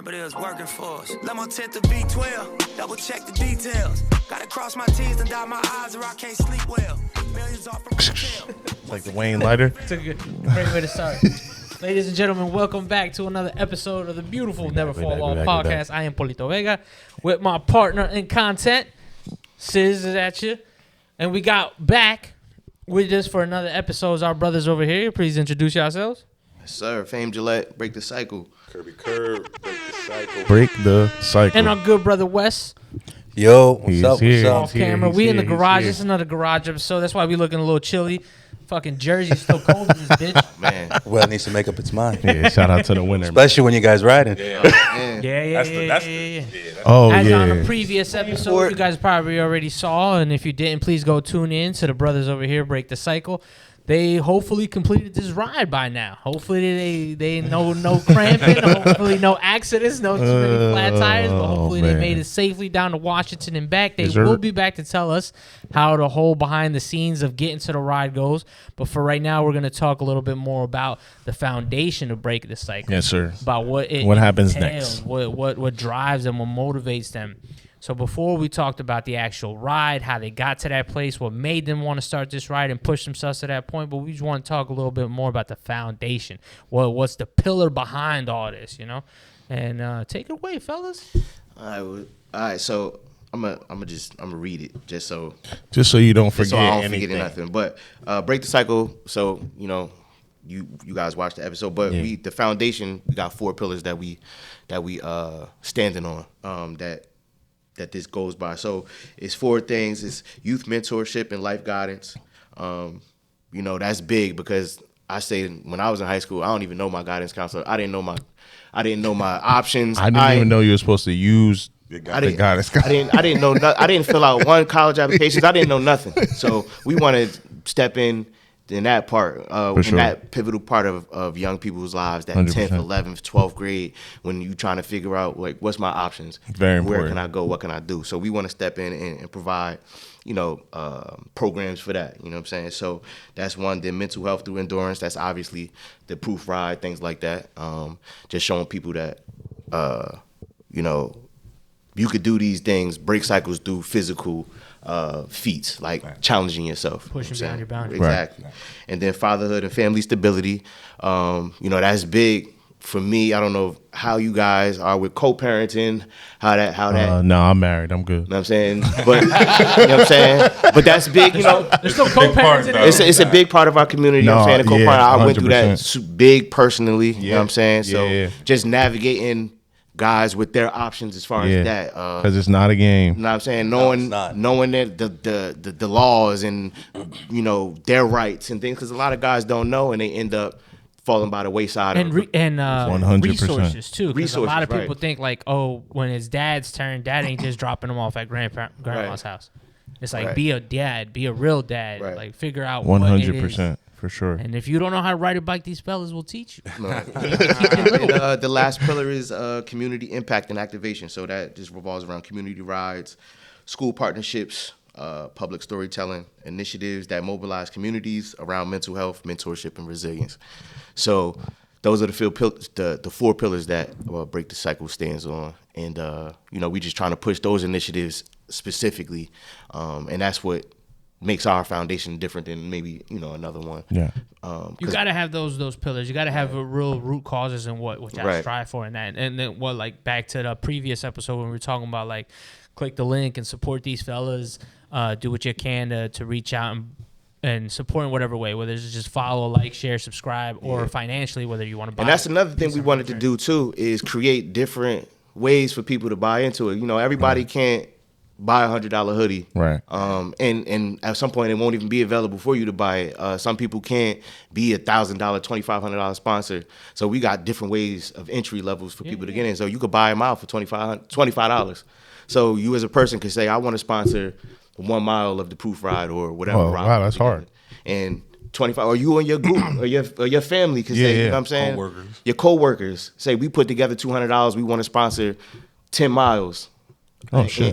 But it was working for us. Let my 10th to B12, double check the details. Gotta cross my T's and dot my I's or I can't sleep well. Millions off from retail. Like the Wayne lighter. It's a great way to start. Ladies and gentlemen, welcome back to another episode of the beautiful Never Fall Off podcast. I am Polito Vega with my partner in content, Sis is at you. And we got back with us for another episode. Our brothers over here. Please introduce yourselves. Yes, sir. Fame Gillette, BrakeThePsychol. Kirby, BrakeThePsychol. Break the cycle. And our good brother Wes. Yo, what's up? Here. What's up? Off camera. We in the garage. This is another garage episode. That's why we looking a little chilly. Fucking Jersey's still cold in this bitch. Man. Well, it needs to make up its mind. Yeah, shout out to the winner. Especially when you guys riding. Yeah. Oh, As yeah. on the previous episode, you guys probably already saw, and if you didn't, please go tune in to the brothers over here, Break the Cycle. They hopefully completed this ride by now. Hopefully they no cramping, hopefully no accidents, no too many flat tires, but hopefully they made it safely down to Washington and back. They will be back to tell us how the whole behind the scenes of getting to the ride goes. But for right now, we're going to talk a little bit more about the foundation of Break the Cycle. Yes, sir. About what happens entails, next. What drives them, what motivates them. So before we talked about the actual ride, how they got to that place, what made them want to start this ride and push themselves to that point, but we just want to talk a little bit more about the foundation. What's the pillar behind all this, you know? And take it away, fellas. All right. So I'm gonna read it just so you don't forget so I don't anything. forget nothing. But Break the Cycle. So you guys watched the episode, but the foundation, we got 4 pillars that we standing on. That this goes by. So it's 4 things. It's youth mentorship and life guidance. That's big because I say when I was in high school, I don't even know my guidance counselor. I didn't know my options. I didn't even know you were supposed to use the guidance counselor. I didn't know. I didn't fill out one college applications. I didn't know nothing. So we want to step in that part, that pivotal part of young people's lives, that 100%. 10th, 11th, 12th grade, when you're trying to figure out, like, what's my options? Very important. Where can I go? What can I do? So we want to step in and provide, programs for that. You know what I'm saying? So that's one. Then mental health through endurance. That's obviously the ProofRide, things like that. Just showing people that, you could do these things, break cycles through physical feats, like challenging yourself. Pushing beyond your boundaries. Exactly. Right. And then fatherhood and family stability. That's big for me. I don't know how you guys are with co-parenting, how that. No, I'm married. I'm good. You know what I'm saying? But, you know what I'm saying? But that's big, There's still co-parenting. It's a big part of our community. You know what I'm saying? Yeah, I went through that big personally. You know what I'm saying? So just navigating guys with their options as far as that, because it's not a game. You know what I'm saying? Knowing that the laws and their rights and things, because a lot of guys don't know and they end up falling by the wayside. And 100%. resources too. Because a lot of people right. think like, when it's dad's turn, dad ain't just dropping them off at grandma's house. It's like be a dad, be a real dad. Right. Like figure out 100%. For sure. And if you don't know how to ride a bike, these fellas will teach you. No. The last pillar is community impact and activation. So that just revolves around community rides, school partnerships, public storytelling, initiatives that mobilize communities around mental health, mentorship, and resilience. So those are the 4 pillars that Break the Cycle stands on. And, we just trying to push those initiatives specifically. And that's what makes our foundation different than maybe another one. Yeah. You got to have those pillars. You got to have a real root causes and what y'all strive for in that. And then back to the previous episode when we were talking about like click the link and support these fellas. Do what you can to reach out and support in whatever way, whether it's just follow, like, share, subscribe, or financially, whether you want to buy. And that's another thing we wanted to do too, is create different ways for people to buy into it. Everybody can't buy $100 hoodie. Right. And at some point it won't even be available for you to buy it. Some people can't be $1,000, $2,500 sponsor. So we got different ways of entry levels for people to get in. So you could buy them out for $25. So you as a person could say, I want to sponsor 1 mile of the ProofRide or whatever. Oh, wow, that's hard. And 25, or you and your group or your family could say, you know what I'm saying? Co-workers. Your co-workers say, we put together $200. We want to sponsor 10 miles.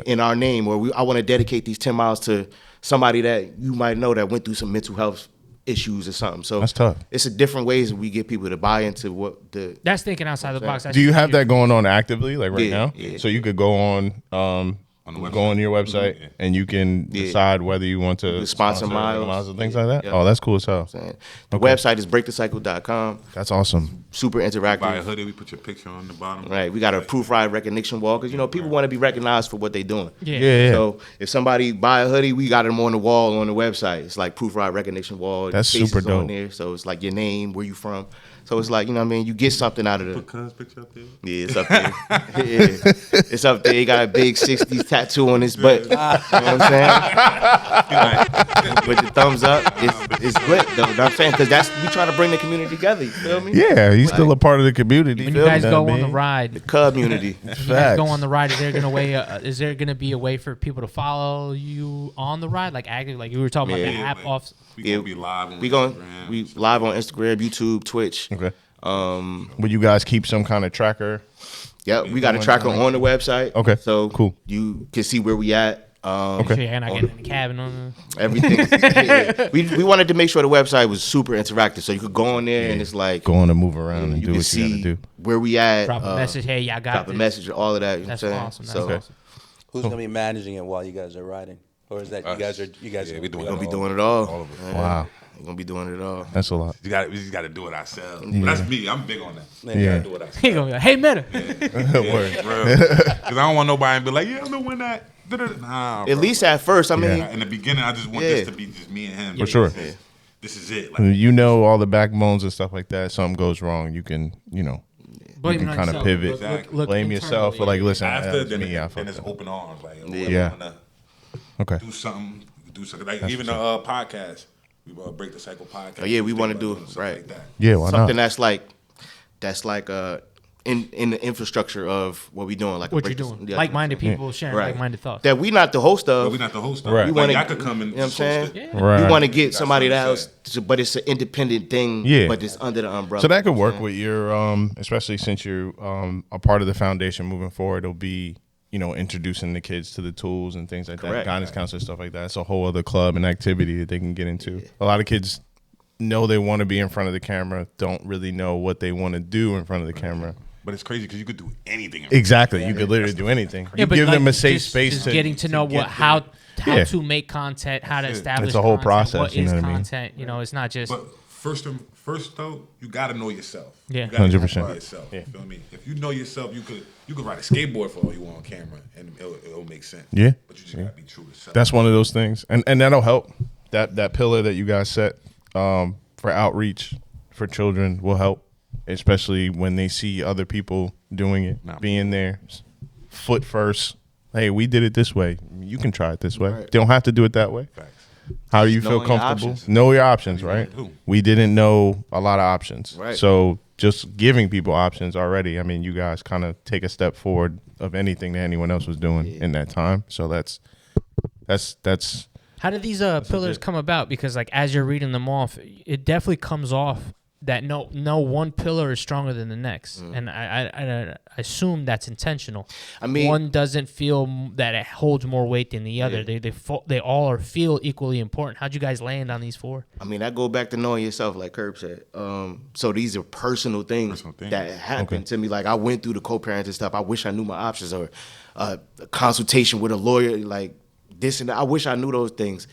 In our name, or I want to dedicate these 10 miles to somebody that you might know that went through some mental health issues or something. So that's tough. It's a different ways we get people to buy into what the. That's thinking outside the box. Do you have that going on actively, like right now? Yeah. So you could go on your website and you can decide whether you want to sponsor miles and things like that. Oh, that's cool as hell. The website is BrakeThePsychol.com. That's awesome. Super interactive. Buy a hoodie, we put your picture on the bottom. Right, we got a ProofRide recognition wall because people want to be recognized for what they're doing. Yeah. So if somebody buy a hoodie, we got them on the wall on the website. It's like ProofRide recognition wall. That's super dope. On there, so it's like your name, where you from. So it's like, you get something out of the. Put Cuz picture up there. Yeah, it's up there. It's up there. He got a big 60s tattoo on his butt. You know what I'm saying? With the thumbs up, it's lit though. You know what I'm saying? Because we trying to bring the community together. You feel me? Yeah, he's still a part of the community. When you guys go on the ride, the community. when you guys go on the ride, is there gonna be a way for people to follow you on the ride, like active, like you were talking about the app off? We gonna be live on Instagram. We live on Instagram, YouTube, Twitch. Okay. Would you guys keep some kind of tracker? Yeah, we got a tracker on the website. Okay. So cool. You can see where we at. Okay. You're not getting in the cabin on everything. Yeah. We wanted to make sure the website was super interactive, so you could go on there and it's like go on and move around and do what you gotta do. Where we at? Drop a message. Hey, y'all got drop a message. All of that. You That's know what I'm awesome. saying? That's awesome. Who's gonna be managing it while you guys are riding, or is that you guys are we gonna be doing it all? All of it. Wow. We're gonna be doing it all. That's a lot. We just gotta do it ourselves. That's me. I'm big on that. Yeah. Do it ourselves. He gonna be like, hey, Meta. Because I don't want nobody to be like, yeah, I'm the one that. Nah, at least at first, I mean, in the beginning, I just want this to be just me and him. For sure. This is it. All the backbones and stuff like that. Something goes wrong, you can, Blame you can kind of pivot, Exactly. blame yourself, but like, listen, After that's me. I then it's fucked up. open arms. Like, Okay. do something. Like That's even the podcast. We Break the Cycle podcast. Oh yeah, we want to do right. Like that. Yeah, why something not? that's like in the infrastructure of what we doing, like What you're doing. Like-minded people sharing like-minded thoughts. That we not the host of. But we not the host of. Right. We want y'all could come and you know what I'm saying? Yeah. Right. We want to get somebody else, but it's an independent thing. Yeah. But it's under the umbrella. So that could work with your, especially since you're a part of the foundation moving forward. It'll be, introducing the kids to the tools and things like that, guidance counselor, stuff like that. It's a whole other club and activity that they can get into. A lot of kids know they want to be in front of the camera, don't really know what they want to do in front of the camera. But it's crazy because you could do anything. Exactly. You could literally do anything. You give them a safe space to getting to know how to make content, how to establish. It's a whole content, process. What you is know what I mean? content? It's not just. But first though, you got to know yourself. Yeah. You gotta 100%. know yourself. You feel me? If you know yourself, you could ride a skateboard for all you want on camera, and it'll make sense. Yeah. But you just gotta be true to yourself. That's one of those things, and that'll help. That pillar that you guys set for outreach for children will help, especially when they see other people doing it, being there, foot first. Hey, we did it this way. You can try it this way. Right. They don't have to do it that way. Facts. How do you feel comfortable? Know your options, right? We didn't know a lot of options. Right. So just giving people options already, I mean, you guys kind of take a step forward of anything that anyone else was doing in that time. So that's How did these pillars come about? Because like as you're reading them off, it definitely comes off that no one pillar is stronger than the next, and I assume that's intentional. I mean, one doesn't feel that it holds more weight than the other. They all feel equally important. How'd you guys land on these four? I mean, I go back to knowing yourself, like Kirby said. So these are personal things that happened to me. Like I went through the co-parenting stuff. I wish I knew my options, or a consultation with a lawyer, like this and that. I wish I knew those things.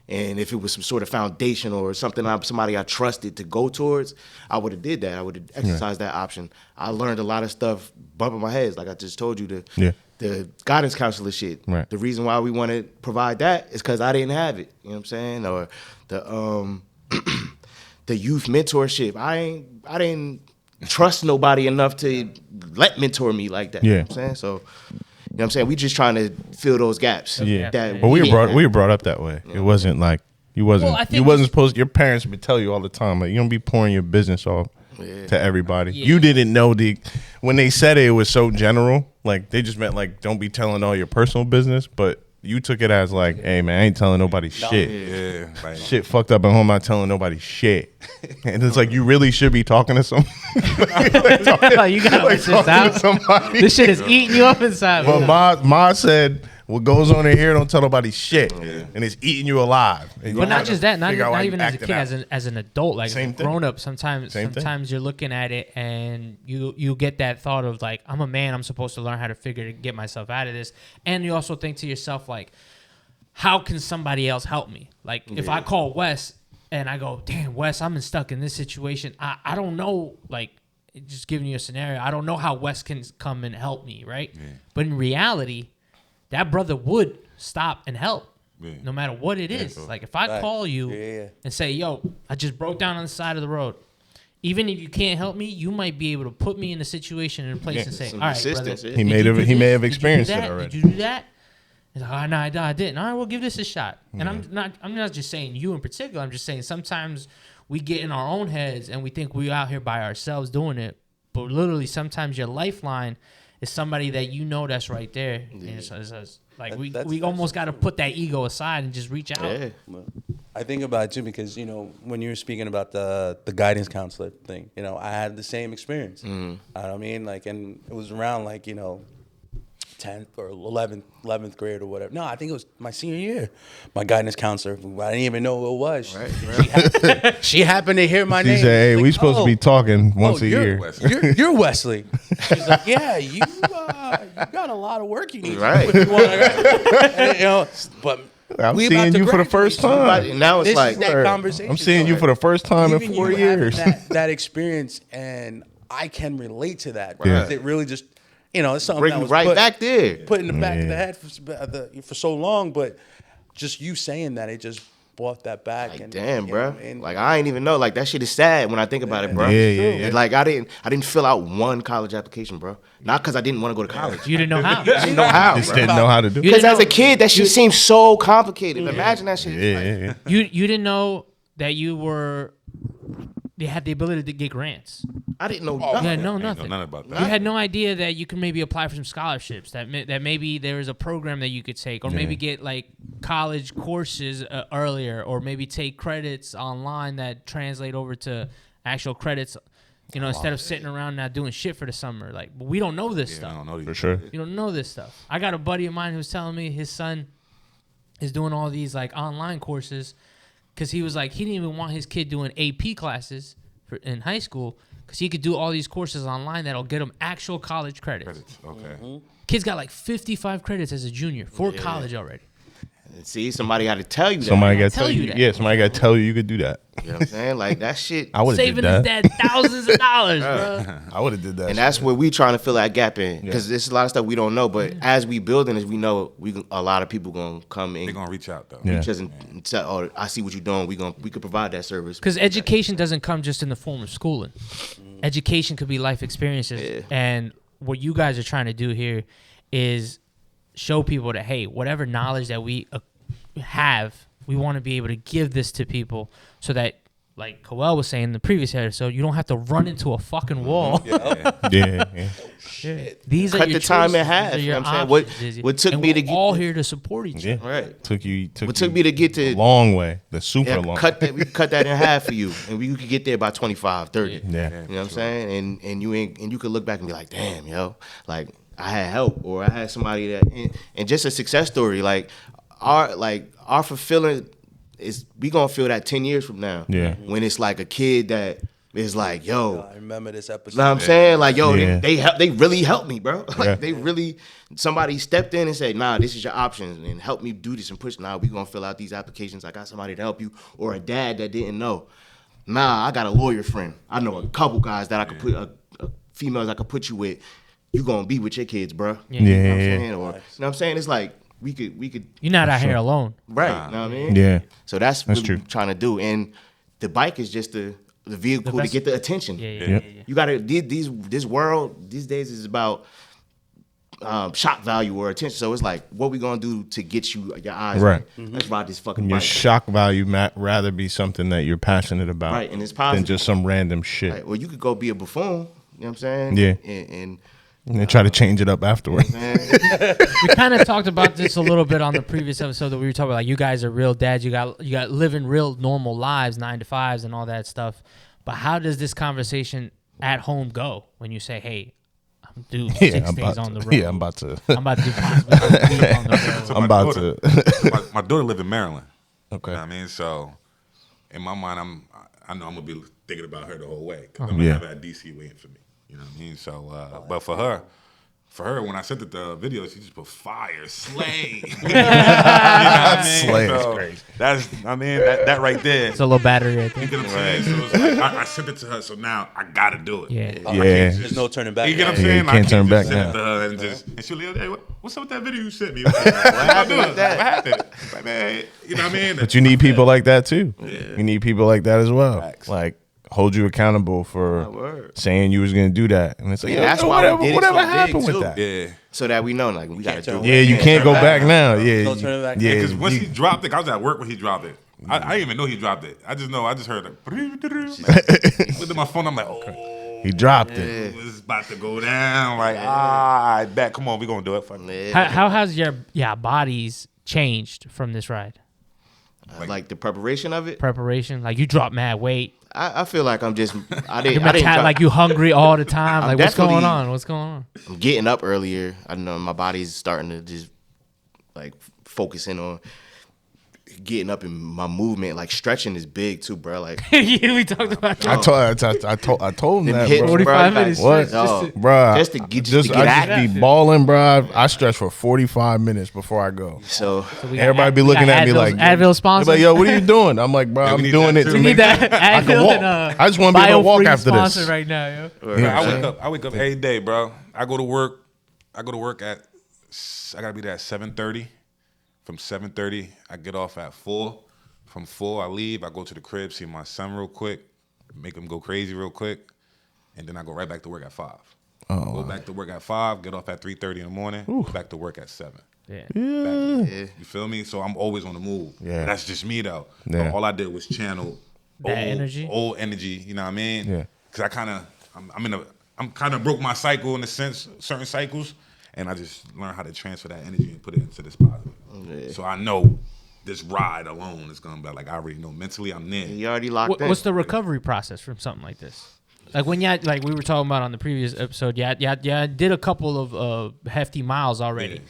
And if it was some sort of foundation or something, somebody I trusted to go towards, I would have did that. I would have exercised that option. I learned a lot of stuff bumping my heads, like I just told you, the guidance counselor shit. Right. The reason why we want to provide that is because I didn't have it. You know what I'm saying? Or the the youth mentorship. I didn't trust nobody enough to let mentor me like that. Yeah. You know what I'm saying? So. You know what I'm saying? We just trying to fill those gaps. Yeah. But we were brought up that way. It wasn't like you wasn't supposed, your parents would tell you all the time, like, you don't be pouring your business off to everybody. Yeah. You didn't know when they said it was so general, like they just meant like don't be telling all your personal business, but you took it as like, hey man, I ain't telling nobody shit. Yeah. Like, shit fucked up at home, I'm not telling nobody shit. And it's like you really should be talking to someone. You gotta let this out. This shit is eating you up inside. But Ma said what goes on in here don't tell nobody shit, and it's eating you alive. But not just that, not even as a kid, as an adult, like a grown up. Sometimes you're looking at it and you get that thought of like, I'm a man, I'm supposed to learn how to get myself out of this, and you also think to yourself like, how can somebody else help me? Like if I call Wes and I go, damn, Wes, I'm stuck in this situation. I don't know, like, just giving you a scenario, I don't know how Wes can come and help me, right? Yeah. But in reality, that brother would stop and help, no matter what it is. Like if I call you and say, yo, I just broke down on the side of the road. Even if you can't help me, you might be able to put me in a situation in a place and say, all right, brother, he may have experienced it already. Did you do that? He's like, oh, no, I didn't. All right, well, give this a shot. And I'm not just saying you in particular. I'm just saying sometimes we get in our own heads and we think we're out here by ourselves doing it. But literally, sometimes your lifeline is somebody that you know that's right there. Yeah. It's like we almost got to put that ego aside and just reach out. Yeah. Well, I think about it too because, when you were speaking about the guidance counselor thing, I had the same experience. You know what I mean? Like, and it was around like, 10th or 11th grade or whatever. No, I think it was my senior year. My guidance counselor, I didn't even know who it was. Right. She happened to hear my name. She said, hey, we supposed to be talking once a year. You're Wesley. She's like, yeah, you got a lot of work you need to do if you want to. But I'm seeing you for the first time. Now it's like that conversation. I'm seeing you for the first time in 4 years. That experience, and I can relate to that. Because it really just... it's something that was back there. Put in the back of the head for so long, but just you saying that, it just brought that back. Like, and, damn, bro. Like, I ain't even know. Like, that shit is sad when I think about it, bro. Yeah. Like, I didn't fill out one college application, bro. Not because I didn't want to go to college. You didn't know how. I didn't know how. Just didn't know how to do it. Because as a kid, that shit seemed so complicated. Imagine that shit. You didn't know that they had the ability to get grants. I didn't know nothing. You had nothing. None about that. You had no idea that you could maybe apply for some scholarships, that maybe there is a program that you could take, or maybe get like college courses earlier, or maybe take credits online that translate over to actual credits, instead of sitting around not doing shit for the summer. Like, but we don't know this stuff. I don't know for sure. You don't know this stuff. I got a buddy of mine who was telling me his son is doing all these like online courses. Because he was like, he didn't even want his kid doing AP classes in high school because he could do all these courses online that'll get him actual college credits. Okay. Mm-hmm. Kid's got like 55 credits as a junior for college already. See, somebody got to tell you that. Somebody got to tell you that. Yeah, somebody got to tell you could do that. You know what I'm saying? Like, that shit. I would have did that. Saving his dad thousands of dollars, bro. I would have did that. And that's where we trying to fill that gap in. Because there's a lot of stuff we don't know. But as we building this, we know a lot of people going to come in. They're going to reach out, though. Reach us and say, oh, I see what you're doing. We could provide that service. Because education doesn't come just in the form of schooling. Education could be life experiences. Yeah. And what you guys are trying to do here is show people that, hey, whatever knowledge that we have, we want to be able to give this to people so that, like Coel was saying in the previous episode, you don't have to run into a fucking wall. These cut are your the time in half. These are your options. What took me to get all here to support each other. Right. What took me to get to a long way, the super long. We cut that in half for you, and we could get there by 25, 30. Yeah. You know what I'm saying? And you could look back and be like, damn, yo, like I had help, or I had somebody that, and just a success story, like our fulfilling is, we gonna feel that 10 years from now. Yeah. When it's like a kid that is like, yo, I remember this episode. Know what I'm saying? Like, yo, they really helped me, bro. Like they really, somebody stepped in and said, nah, this is your options, and help me do this and push. Nah, we gonna fill out these applications. I got somebody to help you, or a dad that didn't know. Nah, I got a lawyer friend. I know a couple guys that I could put, females I could put you with. You gonna be with your kids, bro. Yeah. You know what I'm saying? Or, you know what I'm saying? It's like, we could. You're not out here alone. Right. You know what I mean? Yeah. So that's what we're trying to do. And the bike is just the vehicle to get the attention. Yeah. You gotta, this world these days is about shock value or attention. So it's like, what we gonna do to get your eyes right. on? Let's ride this fucking your bike. shock value rather be something that you're passionate about, right? And it's positive than just some random shit. Right. Well, you could go be a buffoon. You know what I'm saying? Yeah. And then try to change it up afterwards. We kind of talked about this a little bit on the previous episode that we were talking about. Like, you guys are real dads. You got living real normal lives, 9 to 5s and all that stuff. But how does this conversation at home go when you say, hey, I'm do 6 days on the road. Yeah, I'm about to. I'm about to do possibly 6 days on the road. So I'm about to. my daughter live in Maryland. Okay. You know what I mean? So in my mind, I know I'm gonna be thinking about her the whole way because I'm gonna have her at DC waiting for me. You know what I mean? So, but for her, when I sent it the video, she just put fire, slay. You know what I mean? Slay so is crazy. That right there. It's a little battery right there. You get what I'm saying? So it's like, I sent it to her, so now I gotta do it. Yeah. There's no turning back. You get what I'm Yeah, saying? you can't turn back send now. it to her and she'll be like, hey, what's up with that video you sent me? What happened with that? What happened? Like, man, you know what I mean? But you need people like that too. Yeah. You need people like that as well. Facts. Like hold you accountable for saying you was gonna do that, and it's like, that's why we did it whatever so happened big, with too. that. Yeah. So that we know, like, we got to do it. Yeah, you can't go back now. Yeah, No turning back. yeah. Because once he dropped it, I was at work when he dropped it. I didn't even know he dropped it. I just heard it. Looked at my phone, I'm like, oh. He dropped it. It's about to go down. Like, I bet. Come on, we gonna do it. Fuck it. How has your bodies changed from this ride? Like the preparation of it. Preparation, like you drop mad weight. I feel like I'm just. I You're didn't. Try, like you hungry all the time. I'm Like what's going definitely- on? What's going on? I'm getting up earlier. I know my body's starting to just like focusing on getting up, and my movement, like stretching, is big too, bro. Like Yeah, we talked about that. I told him them that, hips, bro. 45 bro, minutes What? stretch just to- Bruh, just to get I just active. be balling, bruh. I stretch for 45 minutes before I go. So we got Everybody be looking at me like, Advil sponsor. Like, yo, what are you doing? I'm like, bro, Yeah, we I'm need doing that it too. to We make need that I can Advil walk. and I just want to be able to walk Biofree after sponsor this. right now, yo. Bro, I wake up every day, bro. I go to work at I gotta be there at 7:30. From 7:30, I get off at 4. From 4, I leave. I go to the crib, see my son real quick, make him go crazy real quick, and then I go right back to work at 5. Go back to work at 5, get off at 3:30 in the morning, go back to work at 7. Yeah. You feel me? So I'm always on the move. Yeah. That's just me though. Yeah. So all I did was channel old energy. You know what I mean? Yeah. Because I'm kind of broke my cycle in a sense, certain cycles, and I just learned how to transfer that energy and put it into this positive. Yeah. So I know this ride alone is gonna be like, I already know mentally I'm there. you already locked in. What's the recovery process from something like this? Like when like we were talking about on the previous episode, yeah, did a couple of hefty miles already. Yeah.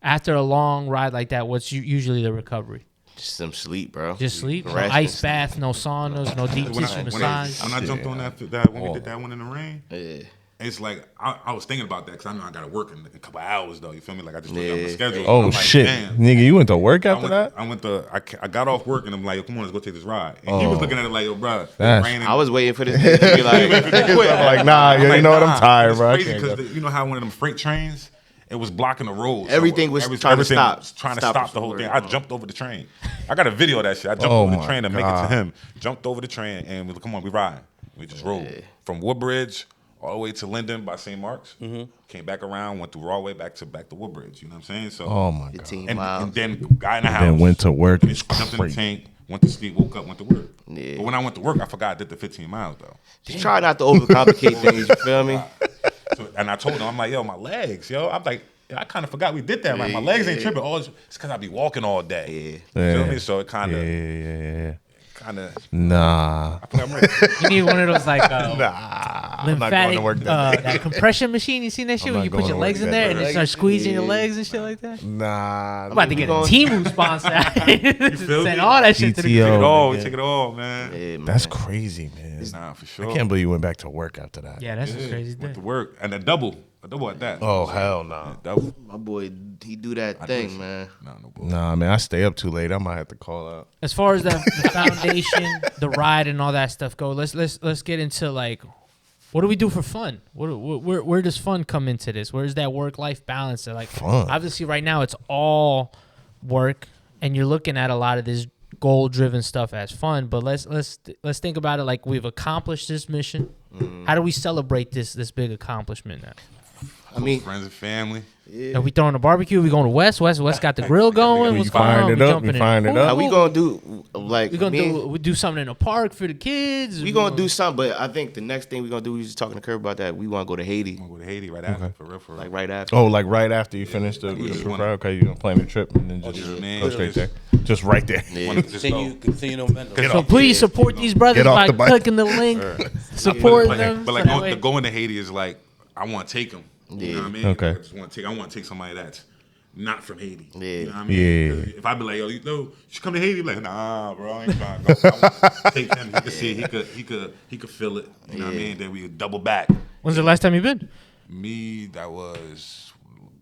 After a long ride like that, what's usually the recovery? Just some sleep, bro. Just sleep, no Rest ice and bath, no saunas, no deep When tissue I massage. jumped on that when we did that one in the rain, Yeah. it's like I was thinking about that because I know I gotta work in a couple of hours though. You feel me? Like I just looked at my schedule. Oh, I'm like, shit. damn. Nigga, you went to work after that? I got off work and I'm like, yo, come on, let's go take this ride. And he was looking at it like, yo, bro, it's That's- raining. I was waiting for this to be like, I'm like, nah, yo, you know what? I'm tired, it's bro. I crazy can't go. because you know how one of them freight trains, it was blocking the road. Everything was trying to stop. was trying to Stop stop us the whole from thing. working. I jumped over the train. I got a video of that shit. I jumped Oh over the my train to make it God. to him. Jumped over the train and we like, come on, we ride. We just rode from Woodbridge all the way to Linden by St. Mark's. Came back around, went through Rawway back to Woodbridge. You know what I'm saying? So Oh, my God. 15 and miles. then guy in the house. Then went to work. It's Jumped in the crazy. tank, went to sleep, woke up, went to work. Yeah. But when I went to work, I forgot I did the 15 miles though. Just try not to overcomplicate things. You feel me? So, and I told him, I'm like, yo, my legs, yo. I'm like, I kind of forgot we did that. Right? My legs ain't tripping. It's because I be walking all day. Yeah. You feel me? So it kind of, Yeah. I Nah. think I'm ready. You need one of those like I'm not going lymphatic to work that day. that compression machine. You seen that shit I'm when not you put going your to legs work in that there day. and they start squeezing your legs and shit like that? Nah. I'm about to get a Temu sponsor. feel Send me? all that shit to the PTO. Take it all. nigga. We take it all, man. Yeah, man. That's crazy, man. Nah, for sure. I can't believe you went back to work after that. Yeah, that's a crazy Went thing. to work. And a double at that. Oh, hell no. Double. My boy, he do that thing, man. No bull. Nah, man, I stay up too late. I might have to call out. As far as the foundation, the ride, and all that stuff go, let's get into like, what do we do for fun? Where does fun come into this? Where's that work-life balance? Like, Fun. obviously, right now it's all work, and you're looking at a lot of this goal-driven stuff as fun. But let's think about it like we've accomplished this mission. How do we celebrate this big accomplishment now? I mean, Friends and family. Are we throwing a barbecue? We going to West got the grill going. You What's going firing on? it We up? jumping You firing in. it up? how we gonna do? Like, We gonna do something in a park for the kids. We gonna do something, but I think the next thing we gonna do, we was just talking to Kirby about that. We wanna go to Haiti, I'm going to go to Haiti right after, for real. like right after. Oh, like right after you finish the just ProofRide? wanna- Okay, you're going to plan the trip and then just yeah, man. go straight there. Just right there. Yeah. Wanna just go. Continue November. So please support these brothers Get off by the bike. clicking the link, supporting But them. like so that way- going to Haiti is like, I want to take them. You know what I mean? Okay. I want to take somebody that's not from Haiti. Yeah. You know what I mean? Yeah. If I be like, yo, you should come to Haiti, like, nah, bro, I ain't trying to go. I want to take him. He could see it. He could feel it. You know what I mean? Then we would double back. When's the last time you been? Me, that was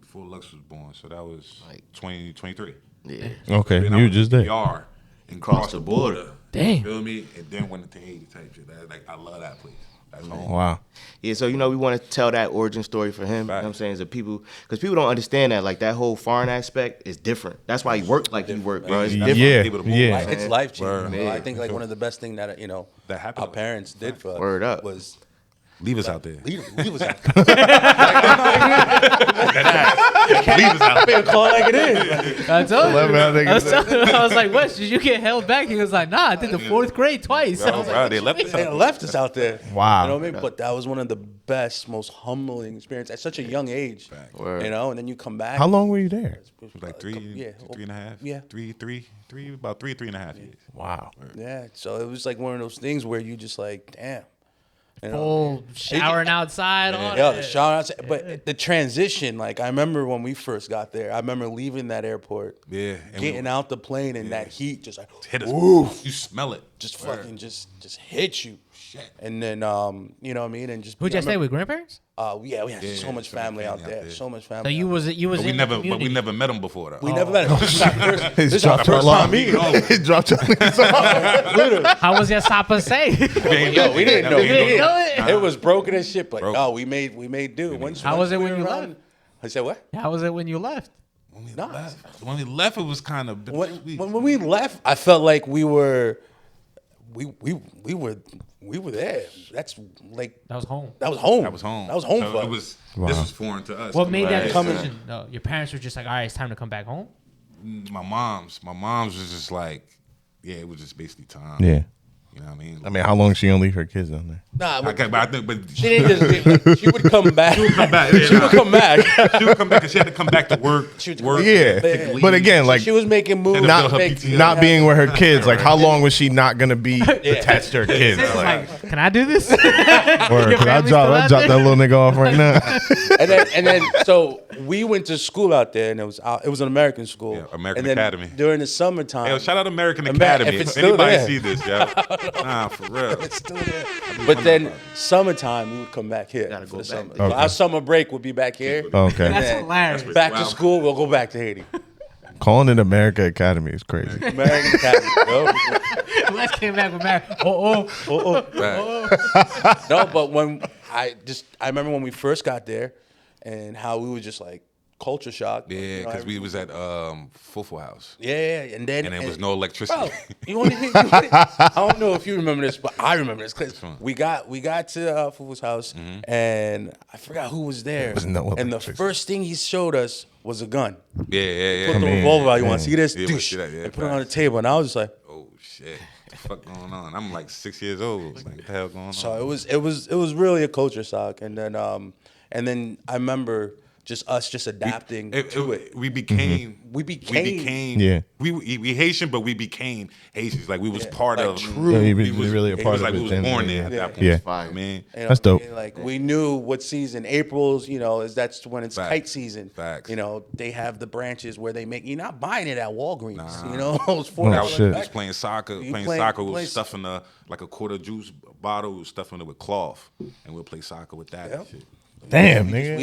before Lux was born, so that was like 2023. Yeah. Okay, Then you I were was just in there. PR and crossed the border. Damn. You feel me? And then went into Haiti type shit. I love that place. That's home. Wow. Yeah, so we want to tell that origin story for him. You know what I'm saying? Because people don't understand that, like that whole foreign aspect is different. That's why he worked like he worked, bro. It's different. Yeah. It's life changing. Word. I think like one of the best things that That happened. our parents did for us Word up. was Leave us out there. leave us out there. Leave us out there. Call it like it is. I told you. I I was like, what? Did you get held back? He was like, nah, I did the 4th grade twice. I was Bro, like, they left us They out left us out there. Wow. You know what I mean? But that was one of the best, most humbling experience at such a young age. Word. You know, and then you come back. How long were you there? It was like three and a half. Yeah. About three and a half years. Wow. Yeah. So it was like one of those things where you just like, damn. You know? full showering outside. All Yeah, that. the shower outside. But the transition, like I remember when we first got there, I remember leaving that airport. Yeah. And Getting out the plane and that heat just like hit us. oof, You smell it. just fucking just hit you. Shit. And then you know what I mean? And just Who'd you stay with? Grandparents? Yeah, we had so much family out there. So much family. So you was But we in never, the community. never met him before though. we never met him. This is our It's our dropped first time meeting. It dropped How was your Sapa say? Yo, we didn't know. You didn't know it? It was broken as shit, but Broke. no, we made do. How was it when we you were left? around- I said what? How was it when you left? When we left, it was kind of When we left, I felt like we were there. That's like That was home. that was home. That was home. That was home So for it us. was. Wow. This was foreign to us. What made that Right. decision? No, your parents were just like, all right, it's time to come back home. My mom's was just like, yeah, it was just basically time. Yeah. You know what I mean? I mean, how long she gonna leave her kids down there? Nah, but I think, but she didn't just. She would come back. She would come back. She would come back. She would come back because she had to come back to work. Work. Yeah. take leave. But again, like She was making moves. Not- not being with her kids, like how long was she not gonna be attached to her kids? It's Like, like, can I do this? or Your could I family drop still out that there? little nigga off right now? and then so we went to school out there, and it was an American school. Yeah, American and then Academy. During the summertime. Hey, yo, shout out American If Academy. it's If still anybody there. see this, yo. Nah, for real. It's still there. But then summertime, we would come back here Gotta for go the back. summer. Okay. Our summer break would be back here. Okay. That's then hilarious. Back to Wow. school, we'll go back to Haiti. Calling it America Academy is crazy. American Academy. Yo. Let's came back with Mary. No, but when I remember when we first got there and how we were just like culture shock. Yeah, You know, because we was at Fufu House. Yeah, and then And there was no electricity. Bro, I don't know if you remember this, but I remember this because we got to Fufu's house and I forgot who was there. was no And the electricity. first thing he showed us was a gun. Yeah. Put the mean, revolver out. You want to see this? Yeah, Douche. see that, yeah, and put it on the facts. table, and I was just like, Oh shit. What the fuck going on? I'm like 6 years old. Like, what the hell going on? so it was really a culture shock. And then I remember just us just adapting to it. We became. We became- Yeah. We Haitian, but we became Haitians. Like we was part like of. true. Yeah, you we was was really a it part was of like it we was then, born yeah. there at that point. Yeah. Fire. I mean, You know That's what I dope. mean? Like we knew what season. April's, that's when it's Facts. kite season. Facts. They have the branches where they make. You're not buying it at Walgreens. It's Oh, $4 shit. we was playing soccer. You Playing play- soccer. We play- was stuffing like a quarter juice bottle. We was stuffing it with cloth, and we'll play soccer with that. And Yep. shit. Damn, nigga.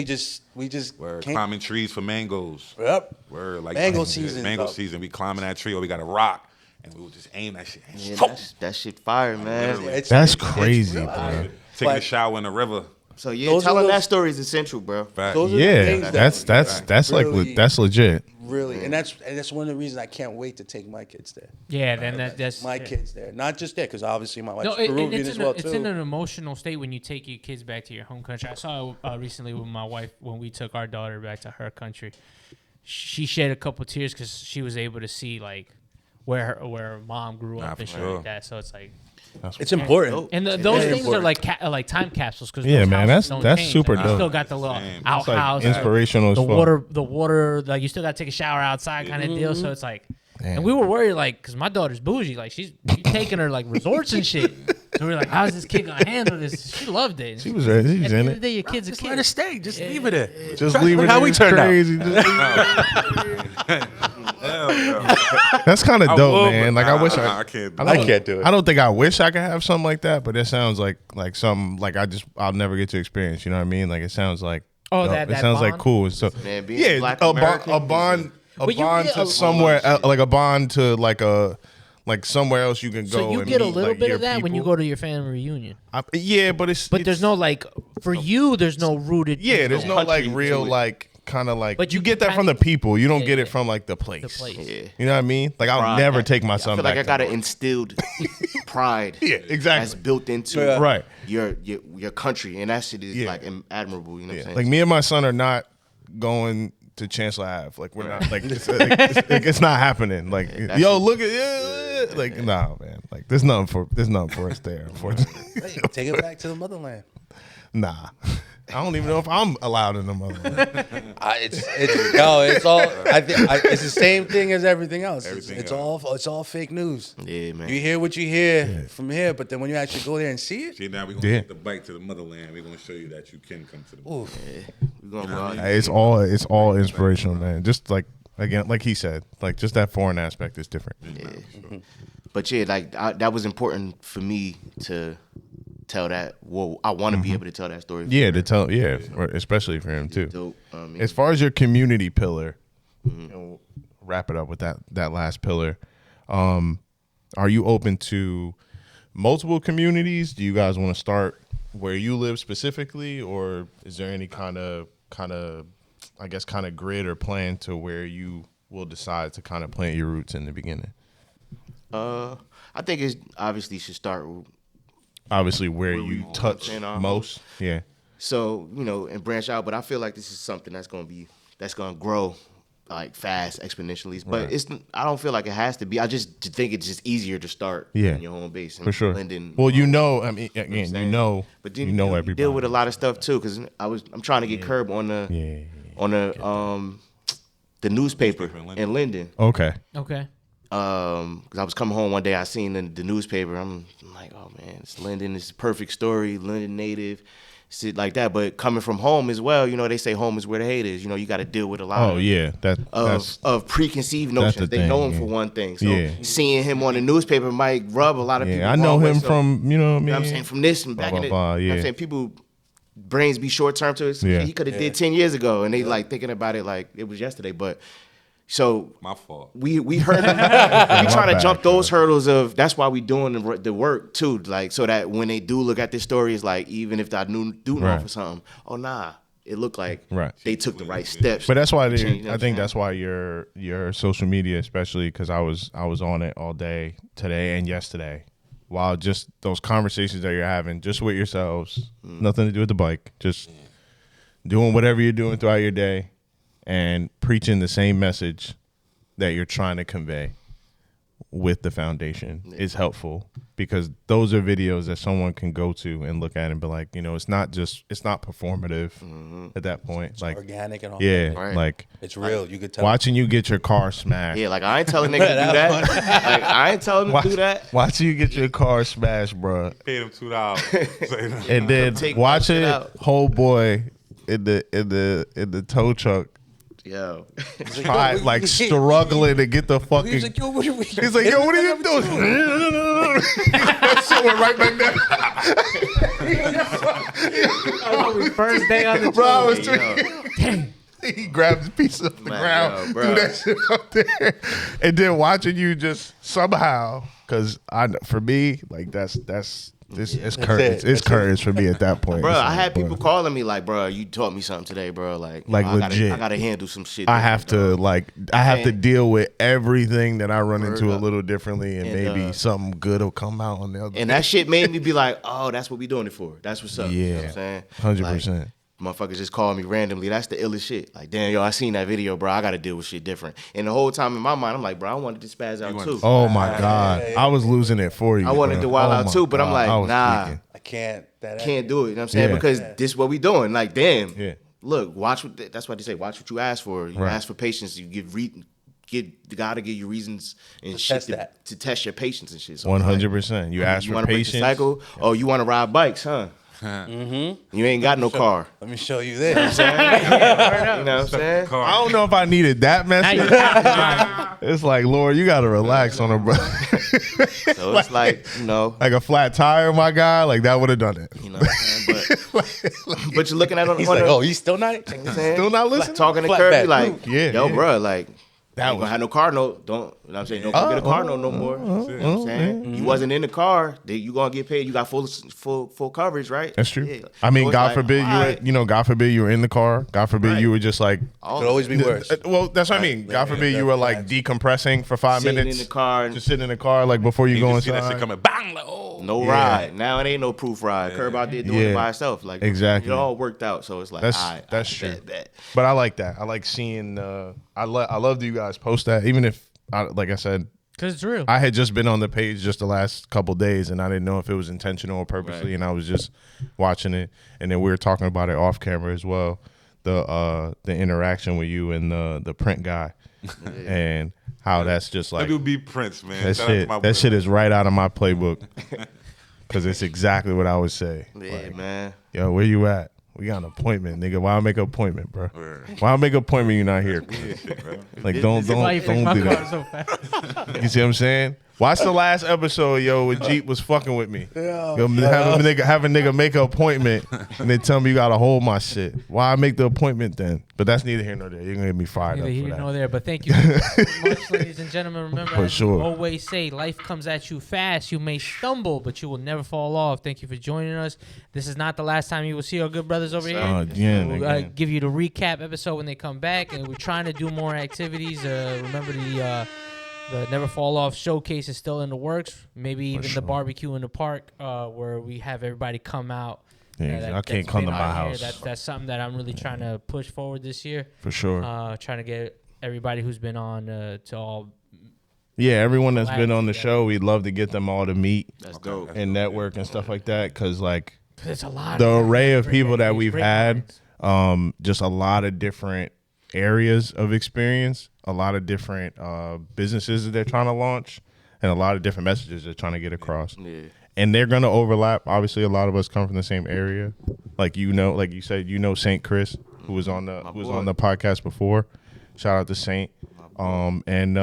We just Word. came- Climbing trees for mangoes. Yep. Word. Like Mango season, Mango dog. season. We climbing that tree, or we got a rock, and we would just aim that shit. Yeah, that shit fire, man. It's- That's it's crazy, real. bro. Taking a Like- shower in the river. So yeah, Those are telling those- that story is essential, bro. Fact. Those are the Yeah, things that that's like really- that's legit. really, and that's one of the reasons I can't wait to take my kids there. Yeah, then that's My kids there, not just there, because obviously my wife's No, Peruvian as well it's too. in an emotional state when you take your kids back to your home country. I saw it recently with my wife when we took our daughter back to her country. She shed a couple tears because she was able to see like where her mom grew up for and shit sure. like that. So it's like, It's important. and those very things are important. like time capsules because Yeah, man, that's super You dope. still got the little Same. outhouse, It's like inspirational as the fuck. water. Like you still got to take a shower outside kind of deal. So it's like, and we were worried like because my daughter's bougie, like she's taking her like resorts and shit. So we're like, how's this kid gonna handle this? She loved it. She was ready. She's At the in end of the it. day, your kid's a Just kid. let her stay. Just leave it there. Just leave it. How we It's turned out. crazy. Hell no. That's kind of I dope, would, man. but Like I wish I can't do I can't do it. I don't think I wish I could have something like that, but it sounds like something like I'll never get to experience. You know what I mean? Like it sounds like it sounds like bond? cool. So Man, being Black a American bond But you get to a- somewhere like a bond to like somewhere else you can go. So you and get a meet, little like, bit your of that when you people. go to your family reunion. Yeah, but it's There's no like for you. There's no rooted. yeah. There's no like country real to it. like kind of like. But But you you get that kinda- from the people. You don't Yeah, get yeah. it from like the place. The place. Yeah. You know what I mean? Like I'll Pride. never take my I son feel back. like I to got an work. instilled pride. Yeah, exactly. That's built into Yeah. Right. your country, and that shit is Yeah. like admirable. You know what I'm saying? Like me and my son are not going to Chancellor Ave. Like we're not like it's not happening. Like yo, look at like nah, man. Like there's nothing for us there. Unfortunately, Hey, take it back to the motherland. nah. I don't even know if I'm allowed in the motherland. It's all. It's the same thing as everything else. Everything It's else. all fake news. Yeah, man. You hear what you hear from here, but then when you actually go there and see it, See, now we're gonna Yeah. take the bike to the motherland. We're gonna show you that you can come to the ooh, We gonna go out. It's all inspirational, man. Just like again, like he said, like just that foreign aspect is different. But yeah, like that was important for me to tell that. Well, I want to be able to tell that story. Yeah, to tell. Yeah, especially for him too. Dope. As far as your community pillar, and we'll wrap it up with that last pillar. Are you open to multiple communities? Do you guys want to start where you live specifically, or is there any kind of I guess kind of grid or plan to where you will decide to kind of plant your roots in the beginning? I think it's obviously should start. Obviously, where Where you we touch in our most. Yeah. So and branch out. But I feel like this is something that's gonna grow like fast, exponentially. But Right. I don't feel like it has to be. I just think it's just easier to start Yeah. in your home base. And For sure. blending, Well, I mean, again, But then you know you everybody. deal with a lot of stuff too, because I'm trying to get Curb on the the newspaper in Linden. Okay. Okay. Because I was coming home one day, I seen the newspaper. I'm like, oh man, it's Linden. It's a perfect story. Linden native, shit like that. But coming from home as well, they say home is where the hate is. You got to deal with a lot. Oh yeah, that's of preconceived that's notions. the They know thing, him for yeah. one thing. So Yeah. seeing him on the newspaper might rub a lot of people. I know wrong way. him So, from you know what I'm saying, from this and back Blah, in the blah, blah, you know what I'm yeah. saying, people brains be short term to it. Yeah. He could have did 10 years ago, and they like thinking about it like it was yesterday. But so My fault. we heard we trying to bad, jump those hurdles of that's why we doing the work too, like so that when they do look at this story, it's like even if I do know Right. for something, oh nah, it looked like Right. they took the right steps. But that's why to change, you know I what think I'm that's why your social media, especially because I was on it all day today and yesterday, while just those conversations that you're having just with yourselves, nothing to do with the bike, just doing whatever you're doing throughout your day and preaching the same message that you're trying to convey with the foundation is helpful, because those are videos that someone can go to and look at and be like, it's not performative at that point. Like organic and all. yeah, that. like It's real. You could tell. watching you get your car smashed. Yeah, like I ain't telling niggas to do that. Like I ain't telling them to do that. Watching you get your car smashed, bro, Paid him $2. and then Take watching that shit out. whole boy in the tow truck Yo, try, like struggling to get the fucking. He's like, yo, what are we? He's like, yo, what are you doing? So we're right back there. First day on the Bro, I was yo. he grabbed a piece off the Man, ground, yo, bro. threw that shit up there, and then watching you just somehow, because for me, like it's courage. It's courage for me at that point. Bro, It's I like, had bro, people calling me like, bro, you taught me something today, bro. Like legit. I gotta handle some shit. I have to I have to deal with everything that I run into a up. little differently, and maybe something good will come out on the other. And that shit made me be like, oh, that's what we doing it for. That's what's up. You know what Yeah. I'm saying? 100%. Like, motherfuckers just call me randomly. That's the illest shit. Like, damn, yo, I seen that video, bro. I got to deal with shit different. And the whole time in my mind, I'm like, bro, I wanted to spaz out too. Oh my God, I was losing it for you. I wanted bro. to wild Oh out my too, but I'm God, like, I was nah, tweaking. I can't. can't do it. You know what I'm saying? Yeah. Because this is what we doing. Like, damn. Yeah. Look, that's what they say. Watch what you ask for. You Right. ask for patience. You give gotta give you reasons and shit to test your patience and shit. So 100%. You ask for patience. Break the cycle? Oh, you want to ride bikes, huh? Mm-hmm. You ain't got no car. Let me show you this. You know what I'm saying? I don't know if I needed that message. It's like, Lord, you got to relax on a brother. So it's like, you know. Like a flat tire, my guy, like that would have done it. You know what I'm saying? But you're looking at He's like, oh, he's still not? Still not listening? Talking to Kirby, like, yeah, yo, bro, like, that you gonna have no car, don't, you know what I'm saying? Don't get a car no more. You know what I'm saying? You wasn't in the car, you gonna get paid. You got full coverage, right? That's true. Yeah. I mean, So God like, forbid God forbid you were in the car. God forbid you were just like, could always be worse. Well, that's what I mean. God forbid you were like decompressing for 5 sitting minutes. in the car. Just sitting in the car, like before you go just see that shit inside. coming, bang, like, oh. No ride. Now it ain't no ProofRide. Kirby out there doing it by herself. Like, exactly. It all worked out. So it's like, that's true. But I like that. I like seeing. I love that you guys post that, even if, like I said, because it's real. I had just been on the page just the last couple days, and I didn't know if it was intentional or purposely, and I was just watching it, and then we were talking about it off camera as well. The interaction with you and the print guy, and how that's just like WB Prince, man. That shit is right out of my playbook, because it's exactly what I would say. Yeah, like, man. Yo, where you at? We got an appointment, nigga. Why I make an appointment, bro? Why I make an appointment? You not here? Like, don't do that. So fast. You see what I'm saying? Watch the last episode, yo, when Jeep was fucking with me. Have a nigga make an appointment and then tell me you gotta hold my shit. Why I make the appointment then? But that's neither here nor there. You're gonna get me fired up for Neither here that. nor there. But thank you so much, ladies and gentlemen. Remember, as we always say, life comes at you fast. You may stumble, but you will never fall off. Thank you for joining us. This is not the last time you will see our good brothers over here. We'll give you the recap episode when they come back, and we're trying to do more activities. Remember the Never Fall Off showcase is still in the works. Maybe even the barbecue in the park, where we have everybody come out. Yeah, I can't come to my house. That's something that I'm really trying to push forward this year. For sure. Trying to get everybody who's been on to all. Yeah, everyone that's been on the show, we'd love to get them all to meet. That's dope. And network and stuff like that, because like there's a lot. The array of people that we've had, just a lot of different areas of experience, a lot of different businesses that they're trying to launch, and a lot of different messages they're trying to get across. Yeah. And they're gonna overlap. Obviously, a lot of us come from the same area. Like like you said, Saint Chris, who was on the podcast before. Shout out to Saint. And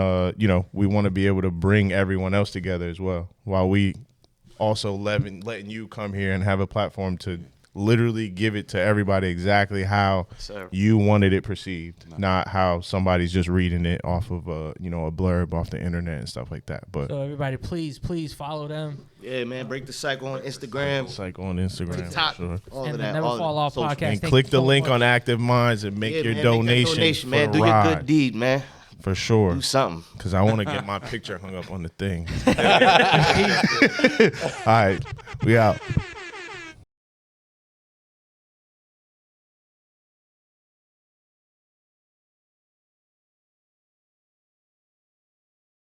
we want to be able to bring everyone else together as well, while we also letting you come here and have a platform to literally give it to everybody exactly how you wanted it perceived, not how somebody's just reading it off of a blurb off the internet and stuff like that. But so everybody, please follow them. Yeah, man. Break the Cycle on Instagram. TikTok, sure. All and of the that. Never Fall Off podcast. And click the link on Active Minds and make your donation, man. Do your good deed, man. For sure. Do something. Because I want to get my picture hung up on the thing. All right. We out.